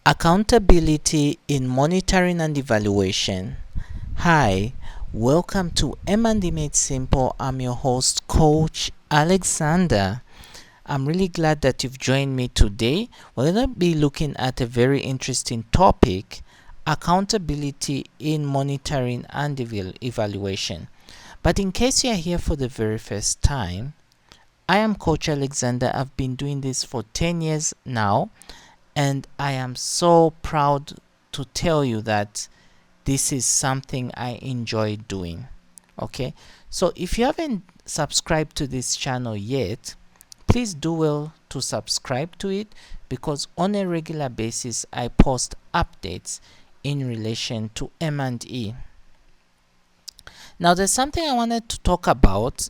Accountability in monitoring and evaluation. Hi, welcome to M&D Made Simple. I'm your host, Coach Alexander. I'm really glad that you've joined me today. We're going to be looking at a very interesting topic, accountability in monitoring and evaluation. But in case you're here for the very first time, I am Coach Alexander. I've been doing this for 10 years now, and I am so proud to tell you that this is something I enjoy doing. Okay, so if you haven't subscribed to this channel yet, please do well to subscribe to it, because on a regular basis I post updates in relation to M&E. Now there's something I wanted to talk about,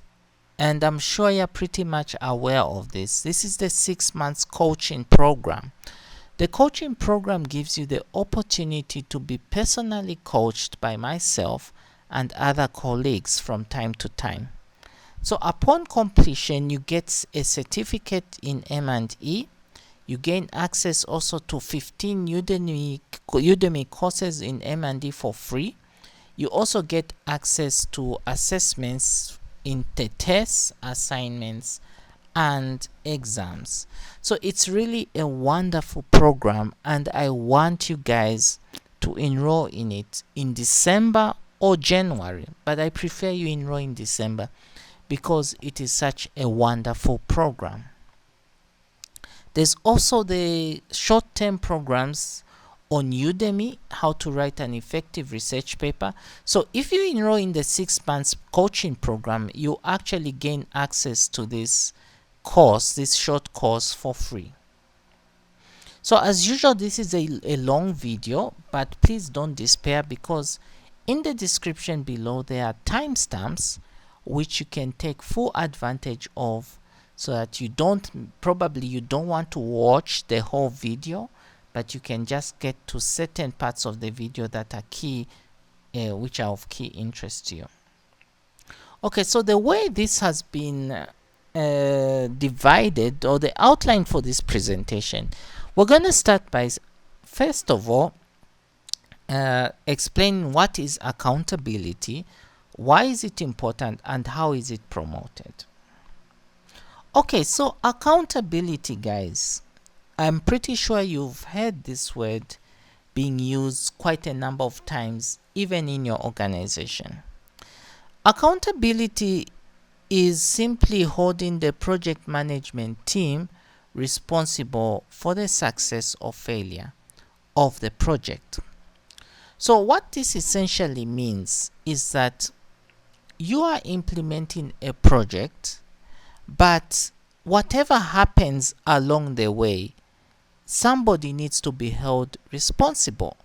and I'm sure you're pretty much aware of this. This is the 6 months coaching program. The coaching program gives you the opportunity to be personally coached by myself and other colleagues from time to time. So upon completion, you get a certificate in M&E. You gain access also to 15 Udemy courses in M&E for free. You also get access to assessments in the tests, assignments, and exams. So it's really a wonderful program, and I want you guys to enroll in it in December or January, but I prefer you enroll in December because it is such a wonderful program. There's also the short-term programs on Udemy, how to write an effective research paper. So if you enroll in the 6 months coaching program, you actually gain access to this short course for free. So as usual, this is a long video, but please don't despair, because in the description below there are timestamps which you can take full advantage of, so that you don't want to watch the whole video, but you can just get to certain parts of the video that are key, which are of key interest to you. Okay, so the way this has been divided, or the outline for this presentation, we're going to start by first of all explain what is accountability, why is it important, and how is it promoted. Okay, so accountability, guys, I'm pretty sure you've heard this word being used quite a number of times, even in your organization. Accountability is simply holding the project management team responsible for the success or failure of the project. So what this essentially means is that you are implementing a project, but whatever happens along the way, somebody needs to be held responsible,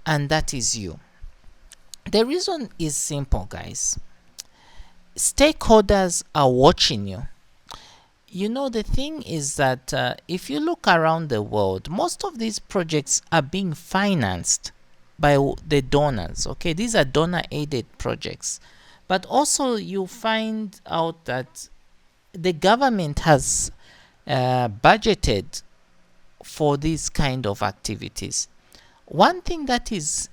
and that is you. The reason is simple, guys. Stakeholders are watching you. You know, the thing is that if you look around the world, most of these projects are being financed by the donors. Okay, these are donor-aided projects. But also you find out that the government has budgeted for these kind of activities. One thing that is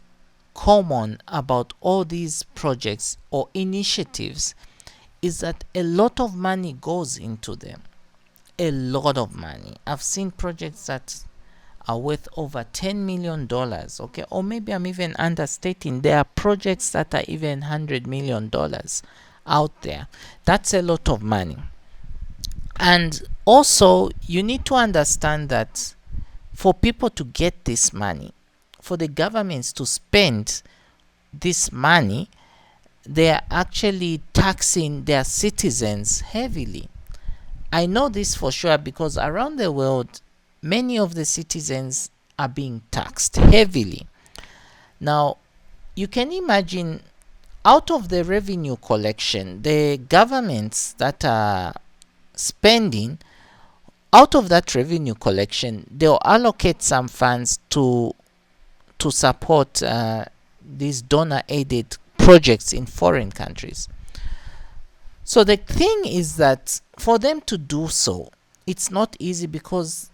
common about all these projects or initiatives is that a lot of money goes into them. A lot of money. I've seen projects that are worth over $10 million, okay, or maybe I'm even understating. There are projects that are even $100 million out there. That's a lot of money. And also you need to understand that for people to get this money, for the governments to spend this money, they are actually taxing their citizens heavily. I know this for sure because around the world, many of the citizens are being taxed heavily. Now, you can imagine, out of the revenue collection, the governments that are spending, out of that revenue collection, they'll allocate some funds to support these donor-aided projects in foreign countries. So the thing is that for them to do so, it's not easy, because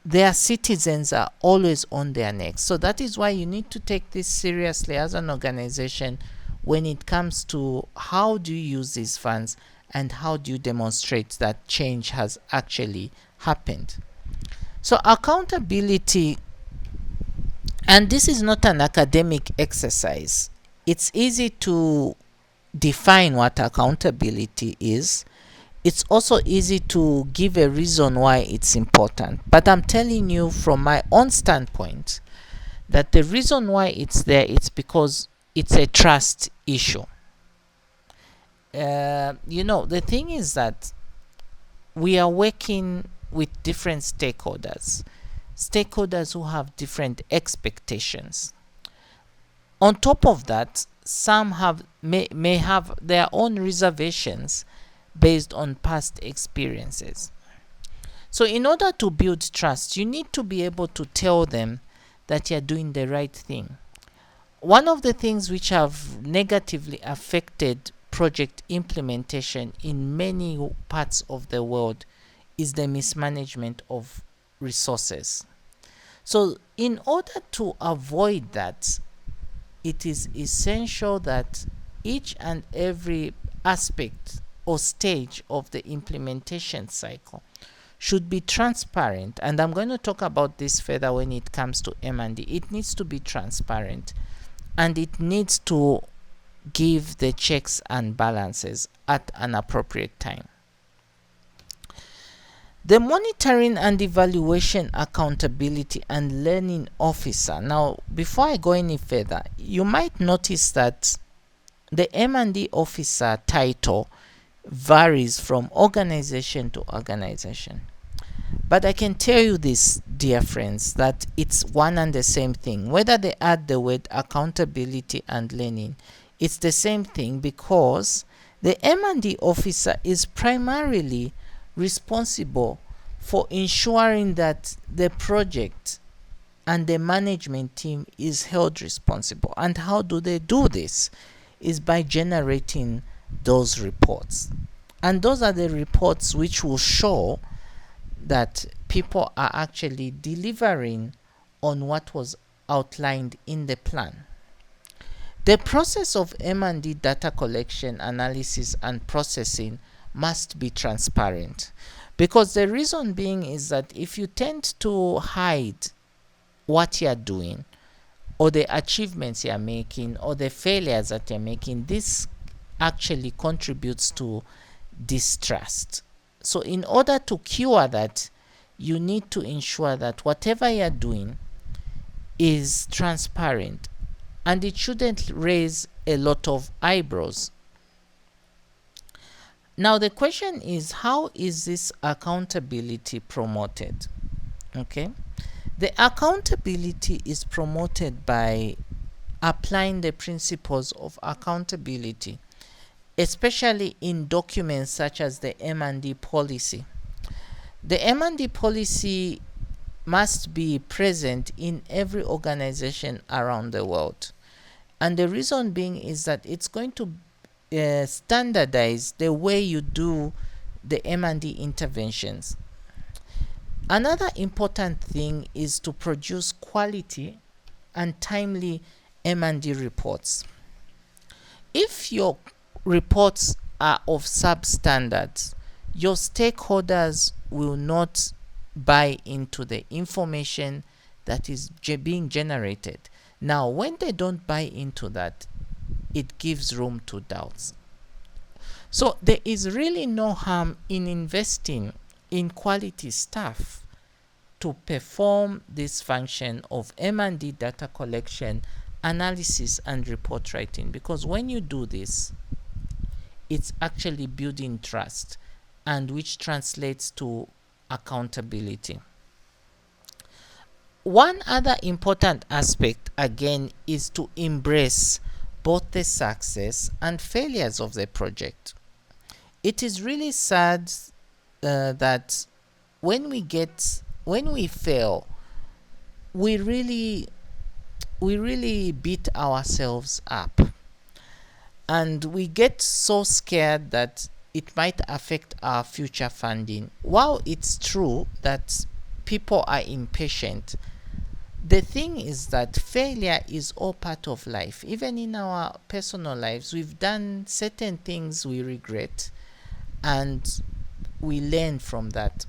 their citizens are always on their necks. So that is why you need to take this seriously as an organization when it comes to how do you use these funds and how do you demonstrate that change has actually happened. So accountability, and this is not an academic exercise. It's easy to define what accountability is. It's also easy to give a reason why it's important. But I'm telling you from my own standpoint that the reason why it's there, it's because it's a trust issue. The thing is that we are working with different stakeholders who have different expectations. On top of that, some may have their own reservations based on past experiences. So in order to build trust, you need to be able to tell them that you're doing the right thing. One of the things which have negatively affected project implementation in many parts of the world is the mismanagement of resources. So in order to avoid that, it is essential that each and every aspect or stage of the implementation cycle should be transparent, and I'm going to talk about this further when it comes to M&D. It needs to be transparent, and it needs to give the checks and balances at an appropriate time. The monitoring and evaluation accountability and learning officer. Now, before I go any further, you might notice that the M&D officer title varies from organization to organization. But I can tell you this, dear friends, that it's one and the same thing. Whether they add the word accountability and learning, it's the same thing, because the M&D officer is primarily responsible for ensuring that the project and the management team is held responsible. And how do they do this? Is by generating those reports. And those are the reports which will show that people are actually delivering on what was outlined in the plan. The process of M&D data collection, analysis, and processing must be transparent, because the reason being is that if you tend to hide what you are doing, or the achievements you are making, or the failures that you're making, this actually contributes to distrust. So in order to cure that, you need to ensure that whatever you're doing is transparent, and it shouldn't raise a lot of eyebrows. Now the question is, how is this accountability promoted? Okay, the accountability is promoted by applying the principles of accountability, especially in documents such as the M&D policy. The M&D policy must be present in every organization around the world. And the reason being is that it's going to standardize the way you do the M&D interventions. Another important thing is to produce quality and timely M&D reports. If your reports are of substandards, your stakeholders will not buy into the information that is being generated. Now, when they don't buy into that, it gives room to doubts. So there is really no harm in investing in quality staff to perform this function of M&D data collection, analysis, and report writing, because when you do this, it's actually building trust, and which translates to accountability. One other important aspect, again, is to embrace both the success and failures of the project. It is really sad that when we fail, we really beat ourselves up, and we get so scared that it might affect our future funding. While it's true that people are impatient. The thing is that failure is all part of life. Even in our personal lives, we've done certain things we regret and we learn from that.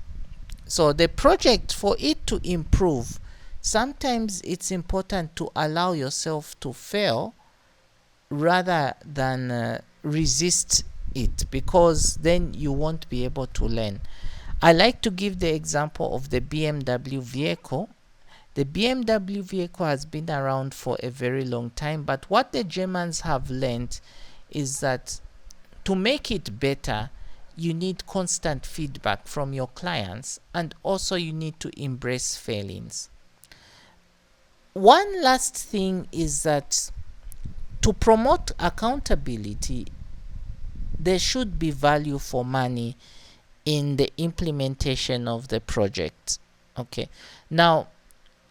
So the project, for it to improve, sometimes it's important to allow yourself to fail rather than resist it, because then you won't be able to learn. I like to give the example of the BMW vehicle. The BMW vehicle has been around for a very long time, but what the Germans have learned is that to make it better, you need constant feedback from your clients, and also you need to embrace failings. One last thing is that to promote accountability, there should be value for money in the implementation of the project. Okay. Now,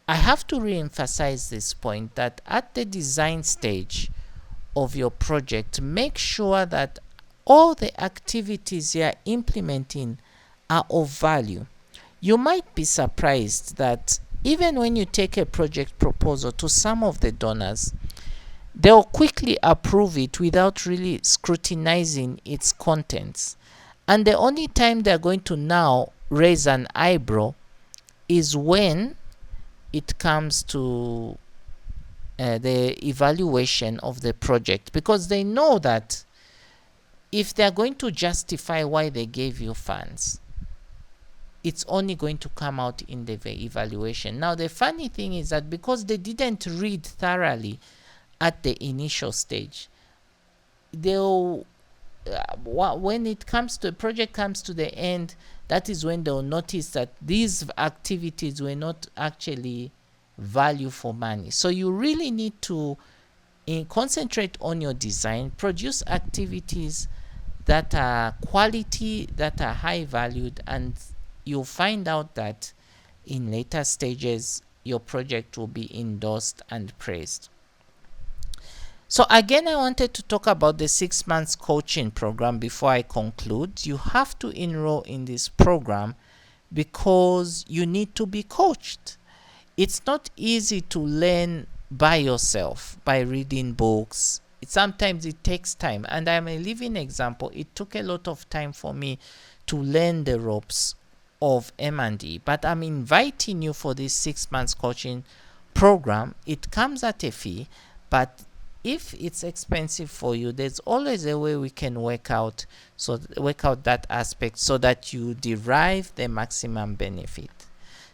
I have to re-emphasize this point that at the design stage of your project, make sure that all the activities you are implementing are of value. You might be surprised that even when you take a project proposal to some of the donors, they'll quickly approve it without really scrutinizing its contents. And the only time they're going to now raise an eyebrow is when it comes to the evaluation of the project, because they know that if they're going to justify why they gave you funds, it's only going to come out in the evaluation. Now, the funny thing is that because they didn't read thoroughly at the initial stage, they'll when it comes to a project comes to the end, that is when they'll notice that these activities were not actually value for money. So you really need to concentrate on your design, produce activities that are quality, that are high valued, and you'll find out that in later stages your project will be endorsed and praised. So again, I wanted to talk about the 6 months coaching program before I conclude. You have to enroll in this program because you need to be coached. It's not easy to learn by yourself, by reading books. Sometimes it takes time, and I'm a living example. It took a lot of time for me to learn the ropes of M&E, but I'm inviting you for this 6 months coaching program. It comes at a fee, but if it's expensive for you, there's always a way we can work out that aspect so that you derive the maximum benefit.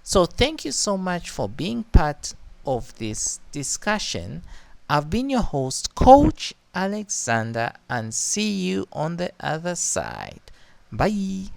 So thank you so much for being part of this discussion. I've been your host, Coach Alexander, and see you on the other side. Bye.